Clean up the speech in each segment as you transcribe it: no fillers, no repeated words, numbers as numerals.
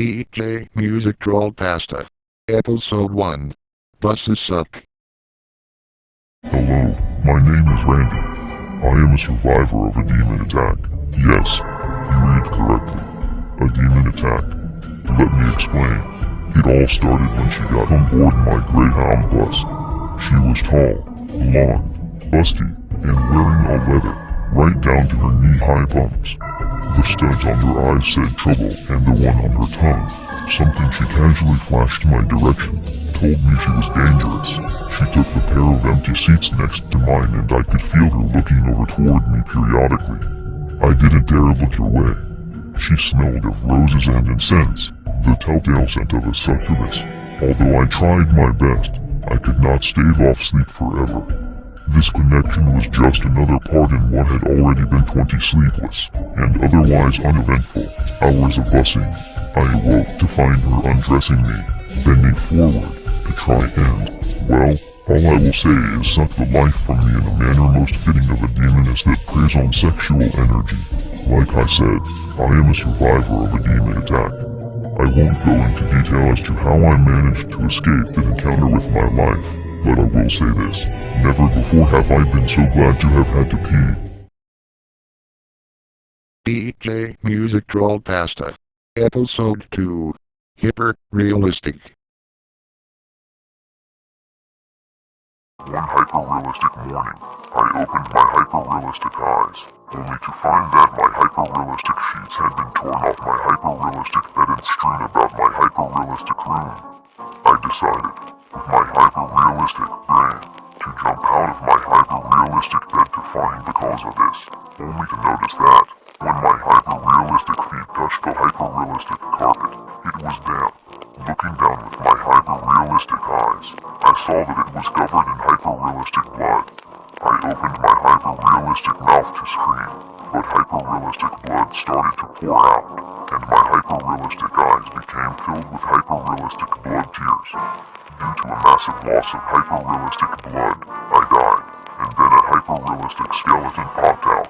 DJ Music Trollpasta. Episode 1. Buses suck. Hello, my name is Randy. I am a survivor of a demon attack. Yes, you read correctly. A demon attack. Let me explain. It all started when she got on board my Greyhound bus. She was tall, blonde, busty, and wearing all leather, right down to her knee-high bumps. The studs on her eyes said trouble, and the one on her tongue, something she casually flashed my direction, told me she was dangerous. She took the pair of empty seats next to mine, and I could feel her looking over toward me periodically. I didn't dare look her way. She smelled of roses and incense, the telltale scent of a succubus. Although I tried my best, I could not stave off sleep forever. This connection was just another part in what had already been 20 sleepless, and otherwise uneventful, hours of busing. I awoke to find her undressing me, bending forward, to try and, well, all I will say is suck the life from me in a manner most fitting of a demoness that preys on sexual energy. Like I said, I am a survivor of a demon attack. I won't go into detail as to how I managed to escape that encounter with my life, but I will say this, never before have I been so glad to have had to pee. DJ Music Trollpasta. Episode 2. Hyper Realistic. One hyper-realistic morning, I opened my hyper-realistic eyes, only to find that my hyper-realistic sheets had been torn off my hyper-realistic bed and strewn about my hyper-realistic room. I decided, with my hyper-realistic brain, to jump out of my hyper-realistic bed to find the cause of this, only to notice that, when my hyper-realistic feet touched the hyper-realistic carpet, it was damp. Looking down with my hyper-realistic eyes, I saw that it was covered in hyper-realistic blood. I opened my hyper-realistic mouth to scream, but hyper-realistic blood started to pour out, and my hyper-realistic eyes became filled with hyper-realistic blood tears. Due to a massive loss of hyper-realistic blood, I died, and then a hyper-realistic skeleton popped out.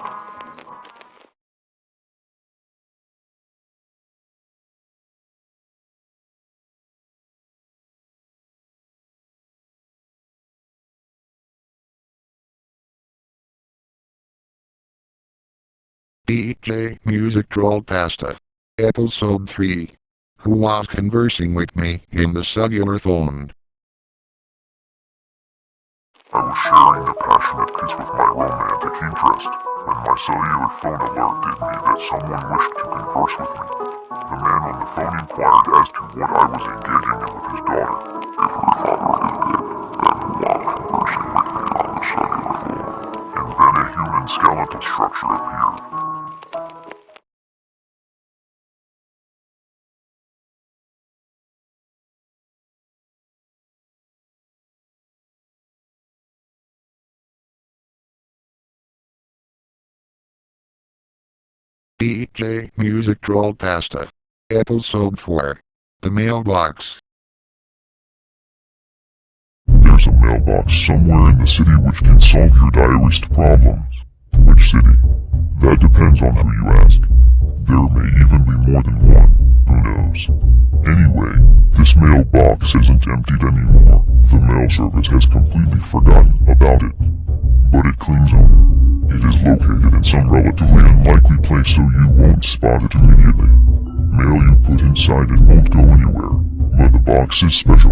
DJ Music Trollpasta. Episode 3. Who was conversing with me in the cellular phone? I was sharing a passionate kiss with my romantic interest, when my cellular phone alerted me that someone wished to converse with me. The man on the phone inquired as to what I was engaging in with his daughter. If her father is dead, then who was conversing with me on the cellular phone? And then a human skeletal structure appeared. DJ Music Trollpasta. Episode 4. The Mailbox. There's a mailbox somewhere in the city which can solve your direst problems. Which city? That depends on who you ask. There may even be more than one. Who knows? Anyway, this mailbox isn't emptied anymore. The mail service has completely forgotten about it. But it cleans up. It is located in some relatively unlikely place so you won't spot it immediately. Mail you put inside it won't go anywhere, but the box is special.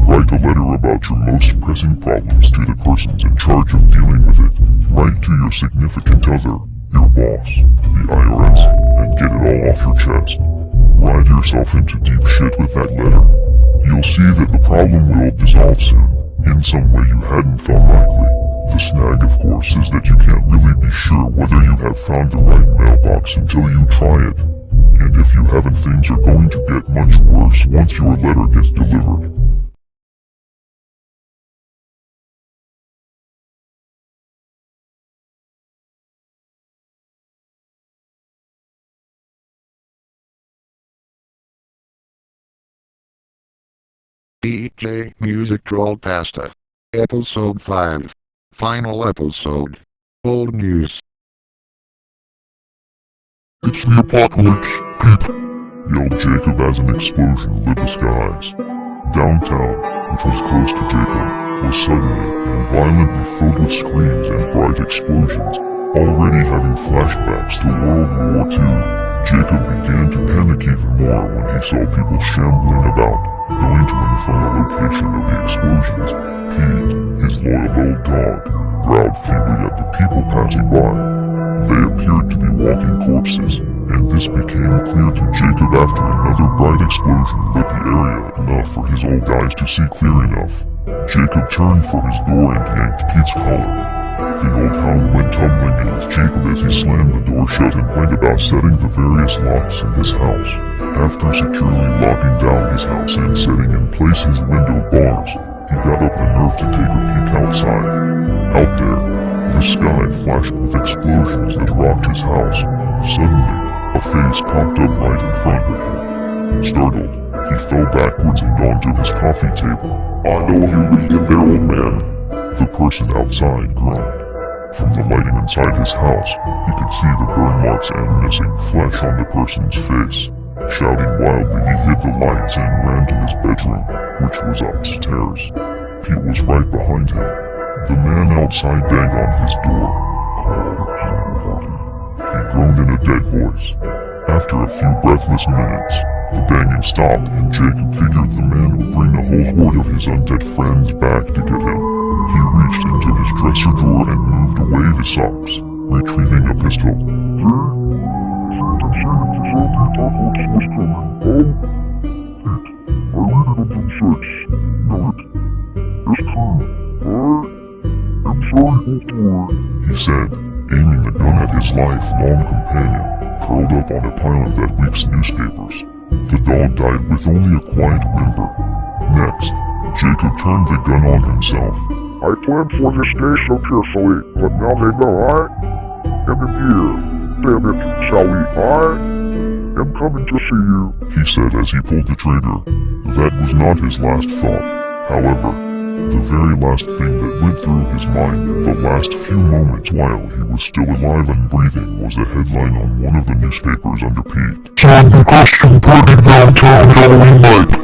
Write a letter about your most pressing problems to the persons in charge of dealing with it. Write to your significant other, your boss, the IRS, and get it all off your chest. Ride yourself into deep shit with that letter. You'll see that the problem will dissolve soon, in some way you hadn't thought likely. The snag, of course, is that you can't really be sure whether you have found the right mailbox until you try it. And if you haven't, things are going to get much worse once your letter gets delivered. DJ Music Trollpasta. Episode 5. Final episode. Old news. It's the apocalypse, people. yelled Jacob as an explosion lit the skies. Downtown, which was close to Jacob, was suddenly and violently filled with screams and bright explosions. Already having flashbacks to World War II, Jacob began to panic even more when he saw people shambling about, going to and from the location of the explosions. Pete, his loyal old dog, growled feebly at the people passing by. They appeared to be walking corpses, and this became clear to Jacob after another bright explosion lit the area enough for his old eyes to see clear enough. Jacob turned for his door and yanked Pete's collar. The old hound went tumbling in with Jacob as he slammed the door shut and went about setting the various locks in his house. After securely locking down his house and setting in place his window bars, he got up the nerve to take a peek outside. Out there, the sky flashed with explosions that rocked his house. Suddenly, a face popped up right in front of him. Startled, he fell backwards and onto his coffee table. "I know you read in there, old man," the person outside groaned. From the lighting inside his house, he could see the burn marks and missing flesh on the person's face. Shouting wildly, he hid the lights and ran to his bedroom, which was upstairs. Pete was right behind him. The man outside banged on his door. He groaned in a dead voice. After a few breathless minutes, the banging stopped and Jacob figured the man would bring the whole horde of his undead friends back to get him. He reached into his dresser drawer and moved away the socks, retrieving a pistol. He said, aiming the gun at his lifelong companion, curled up on a pile of that week's newspapers. The dog died with only a quiet whimper. Next, Jacob turned the gun on himself. "I planned for this day so carefully, but now they know I am in here. Damn it, shall we? I am coming to see you," he said as he pulled the trigger. That was not his last thought. However, the very last thing that went through his mind in the last few moments while he was still alive and breathing was a headline on one of the newspapers under Pete. "Zombie costume party downtown Halloween night.